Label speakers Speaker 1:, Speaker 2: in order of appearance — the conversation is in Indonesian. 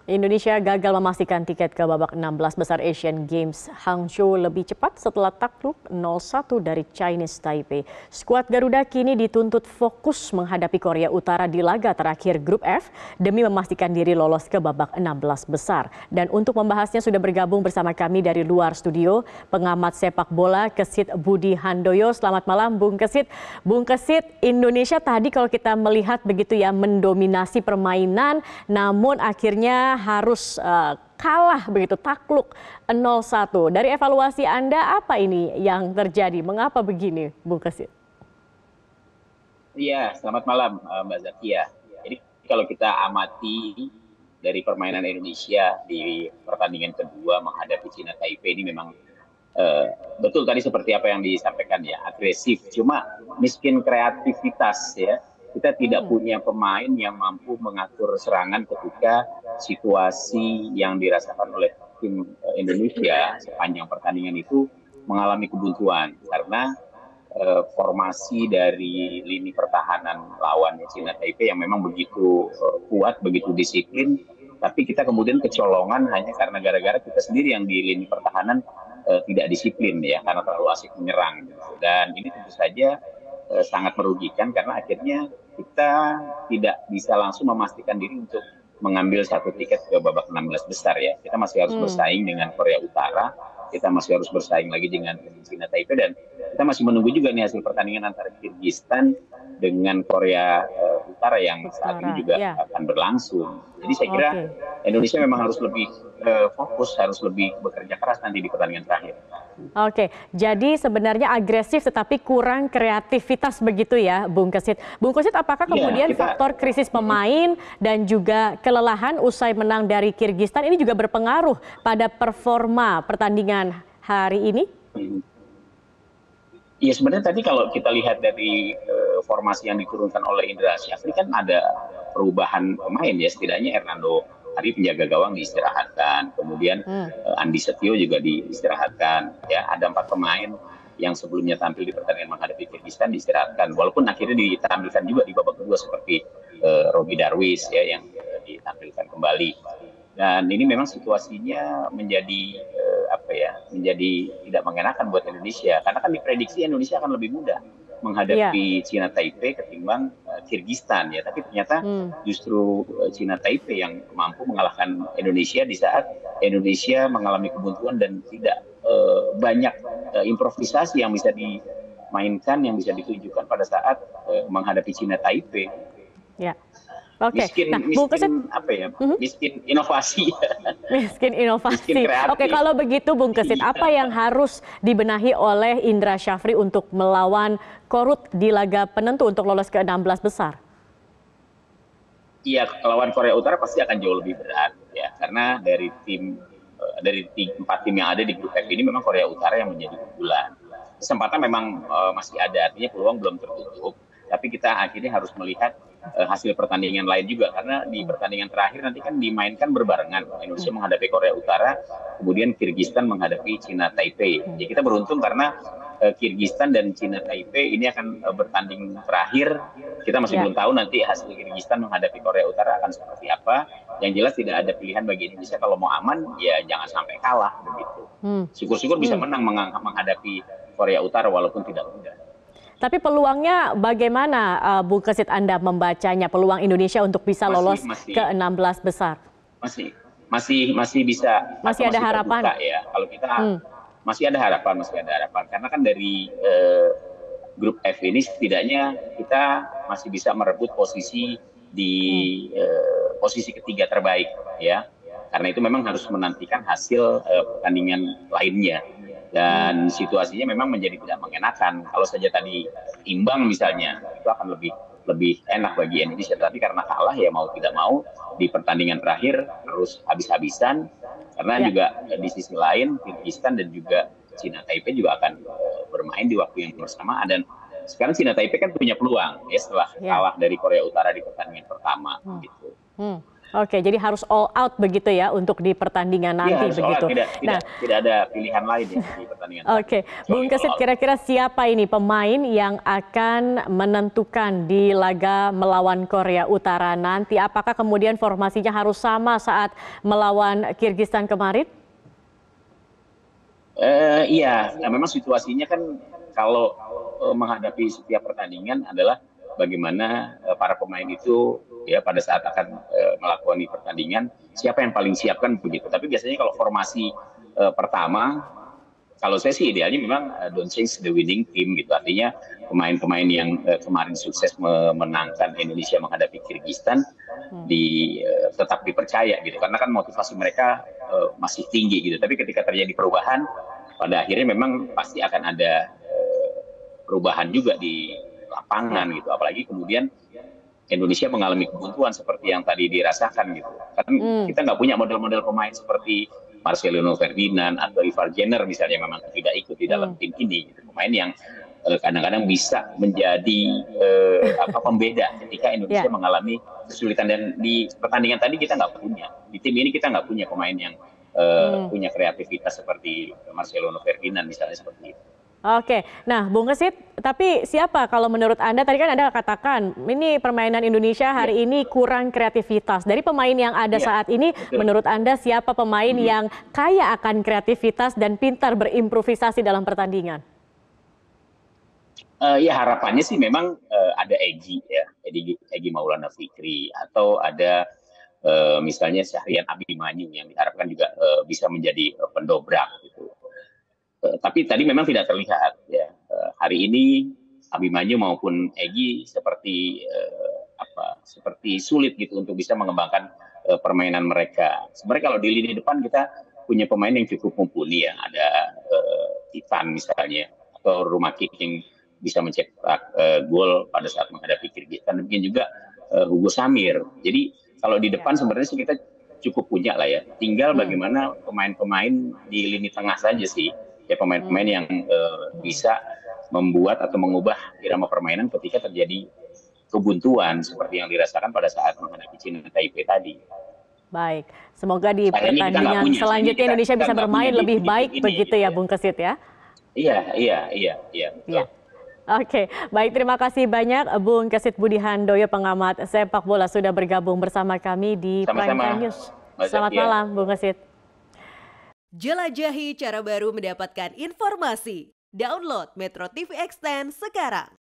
Speaker 1: Indonesia gagal memastikan tiket ke babak 16 besar Asian Games Hangzhou lebih cepat setelah takluk 0-1 dari Chinese Taipei. Skuad Garuda kini dituntut fokus menghadapi Korea Utara di laga terakhir Grup F demi memastikan diri lolos ke babak 16 besar. Dan untuk membahasnya sudah bergabung bersama kami dari luar studio pengamat sepak bola Kesit Budi Handoyo. Selamat malam Bung Kesit. Bung Kesit, Indonesia tadi kalau kita melihat begitu ya mendominasi permainan, namun akhirnya harus kalah begitu, takluk 0-1. Dari evaluasi Anda, apa ini yang terjadi? Mengapa begini, Bung Kesit?
Speaker 2: Iya, selamat malam Mbak Zakia. Jadi kalau kita amati dari permainan Indonesia di pertandingan kedua menghadapi China Taipei ini memang betul tadi seperti apa yang disampaikan ya, agresif. Cuma miskin kreativitas ya. Kita tidak punya pemain yang mampu mengatur serangan ketika situasi yang dirasakan oleh tim Indonesia sepanjang pertandingan itu mengalami kebuntuan karena formasi dari lini pertahanan lawan China Taipei yang memang begitu kuat, begitu disiplin, tapi kita kemudian kecolongan hanya karena gara-gara kita sendiri yang di lini pertahanan tidak disiplin ya, karena terlalu asik menyerang. Dan ini tentu saja sangat merugikan karena akhirnya kita tidak bisa langsung memastikan diri untuk mengambil satu tiket ke babak 16 besar ya. Kita masih harus bersaing dengan Korea Utara, kita masih harus bersaing lagi dengan China Taipei, dan kita masih menunggu juga nih hasil pertandingan antara Kirgistan dengan Korea Utara yang saat ini juga akan berlangsung. Jadi saya kira Indonesia memang harus lebih fokus, harus lebih bekerja keras nanti di pertandingan terakhir.
Speaker 1: Oke, jadi sebenarnya agresif tetapi kurang kreativitas begitu ya, Bung Kesit. Bung Kesit, apakah kemudian faktor krisis pemain dan juga kelelahan usai menang dari Kirgistan ini juga berpengaruh pada performa pertandingan hari ini?
Speaker 2: Iya, sebenarnya tadi kalau kita lihat dari formasi yang diturunkan oleh Indra Syafri kan ada perubahan pemain ya, setidaknya Hernando tadi penjaga gawang diistirahatkan, kemudian Andi Setio juga diistirahatkan. Ya, ada 4 pemain yang sebelumnya tampil di pertandingan menghadapi Kirgistan diistirahatkan, walaupun akhirnya ditampilkan juga di babak kedua seperti Robi Darwis ya yang ditampilkan kembali. Dan ini memang situasinya menjadi menjadi tidak mengenakan buat Indonesia, karena kan diprediksi Indonesia akan lebih mudah menghadapi China Taipei ketimbang Kirgistan ya, tapi ternyata justru China Taipei yang mampu mengalahkan Indonesia di saat Indonesia mengalami kebuntuan dan tidak banyak improvisasi yang bisa dimainkan, yang bisa ditunjukkan pada saat menghadapi China Taipei.
Speaker 1: Ya. Oke,
Speaker 2: miskin inovasi.
Speaker 1: Miskin inovasi. Oke, kalau begitu Bung Kesit, apa yang harus dibenahi oleh Indra Syafri untuk melawan Korut di laga penentu untuk lolos ke 16 besar?
Speaker 2: Iya, lawan Korea Utara pasti akan jauh lebih berat ya, karena dari 4 tim yang ada di grup F ini memang Korea Utara yang menjadi unggulan. Kesempatan memang masih ada, artinya peluang belum tertutup. Tapi kita akhirnya harus melihat hasil pertandingan lain juga, karena di pertandingan terakhir nanti kan dimainkan berbarengan. Indonesia menghadapi Korea Utara, kemudian Kirgistan menghadapi China Taipei. Ya, kita beruntung karena Kirgistan dan China Taipei ini akan bertanding terakhir. Kita masih belum tahu nanti hasil Kirgistan menghadapi Korea Utara akan seperti apa. Yang jelas tidak ada pilihan bagi Indonesia, kalau mau aman ya jangan sampai kalah begitu. Syukur-syukur bisa menang menghadapi Korea Utara walaupun tidak mudah.
Speaker 1: Tapi peluangnya bagaimana, Bung Kesit, Anda membacanya peluang Indonesia untuk bisa lolos ke 16 besar?
Speaker 2: Masih bisa.
Speaker 1: Masih ada harapan.
Speaker 2: Terbuka, ya. Kalau kita masih ada harapan, Karena kan dari grup F ini setidaknya kita masih bisa merebut posisi di posisi ketiga terbaik, ya. Karena itu memang harus menantikan hasil pertandingan lainnya. Dan situasinya memang menjadi tidak mengenakan. Kalau saja tadi imbang misalnya, itu akan lebih enak bagi Indonesia. Tapi karena kalah ya mau tidak mau di pertandingan terakhir harus habis-habisan. Karena juga di sisi lain Kirgistan dan juga China Taipei juga akan bermain di waktu yang bersamaan. Dan sekarang China Taipei kan punya peluang ya setelah kalah dari Korea Utara di pertandingan pertama gitu.
Speaker 1: Oke, jadi harus all out begitu ya untuk di pertandingan
Speaker 2: Iya,
Speaker 1: nanti
Speaker 2: harus all out,
Speaker 1: begitu. Nah,
Speaker 2: tidak ada pilihan lain ya di pertandingan tadi,
Speaker 1: oke,
Speaker 2: kecuali
Speaker 1: Bung
Speaker 2: all
Speaker 1: Kesit,
Speaker 2: out.
Speaker 1: kira-kira siapa ini pemain yang akan menentukan di laga melawan Korea Utara nanti? Apakah kemudian formasinya harus sama saat melawan Kirgistan kemarin?
Speaker 2: Iya, nah, memang situasinya kan kalau menghadapi setiap pertandingan adalah bagaimana para pemain itu ya pada saat akan melakoni pertandingan siapa yang paling siap kan begitu. Tapi biasanya kalau formasi pertama, kalau saya sih idealnya memang don't change the winning team gitu. Artinya pemain-pemain yang kemarin sukses memenangkan Indonesia menghadapi Kirgistan tetap dipercaya gitu. Karena kan motivasi mereka masih tinggi gitu. Tapi ketika terjadi perubahan, pada akhirnya memang pasti akan ada perubahan juga di lapangan gitu. Apalagi kemudian Indonesia mengalami kebuntuan seperti yang tadi dirasakan gitu. Kan kita nggak punya model-model pemain seperti Marcelino Ferdinand atau Ivar Jenner misalnya memang tidak ikut di dalam tim ini. Gitu. Pemain yang kadang-kadang bisa menjadi pembeda ketika Indonesia mengalami kesulitan. Dan di pertandingan tadi kita nggak punya. Di tim ini kita nggak punya pemain yang punya kreativitas seperti Marcelino Ferdinand misalnya seperti itu.
Speaker 1: Oke, nah Bung Kesit, tapi siapa kalau menurut Anda, tadi kan Anda katakan ini permainan Indonesia hari ini kurang kreativitas. Dari pemain yang ada saat ini,
Speaker 2: betul.
Speaker 1: menurut Anda siapa pemain yang kaya akan kreativitas dan pintar berimprovisasi dalam pertandingan?
Speaker 2: Ya harapannya sih memang ada Egy ya, Egy Maulana Fikri, atau ada misalnya Syahrian Abimanyu yang diharapkan juga bisa menjadi pendobrak gitu. Tapi tadi memang tidak terlihat ya. Hari ini Abimanyu maupun Egy seperti sulit gitu untuk bisa mengembangkan permainan mereka. Sebenarnya kalau di lini depan kita punya pemain yang cukup mumpuni ya. Ada Ivan misalnya, atau Rumakik yang bisa mencetak gol pada saat menghadapi Kirgistan. Demikian juga Hugo Samir. Jadi kalau di depan sebenarnya sih kita cukup punya lah ya. Tinggal bagaimana pemain-pemain di lini tengah saja sih. Ya pemain-pemain yang bisa membuat atau mengubah irama permainan ketika terjadi kebuntuan seperti yang dirasakan pada saat menghadapi Cina Taipei tadi.
Speaker 1: Baik, semoga di
Speaker 2: Sayangnya kita nggak
Speaker 1: pertandingan
Speaker 2: punya.
Speaker 1: selanjutnya Indonesia
Speaker 2: Kita
Speaker 1: bisa
Speaker 2: nggak
Speaker 1: bermain
Speaker 2: punya
Speaker 1: lebih
Speaker 2: di
Speaker 1: baik
Speaker 2: ini,
Speaker 1: begitu
Speaker 2: gitu
Speaker 1: ya
Speaker 2: ya.
Speaker 1: Bung Kesit ya?
Speaker 2: Iya, betul.
Speaker 1: Oke, baik, terima kasih banyak Bung Kesit Budi Handoyo, pengamat sepak bola, sudah bergabung bersama kami di Prime
Speaker 2: Sama-sama,
Speaker 1: Time News.
Speaker 2: Mbak
Speaker 1: Selamat
Speaker 2: Zakia.
Speaker 1: malam Bung Kesit.
Speaker 3: Jelajahi cara baru mendapatkan informasi. Download Metro TV Extend sekarang.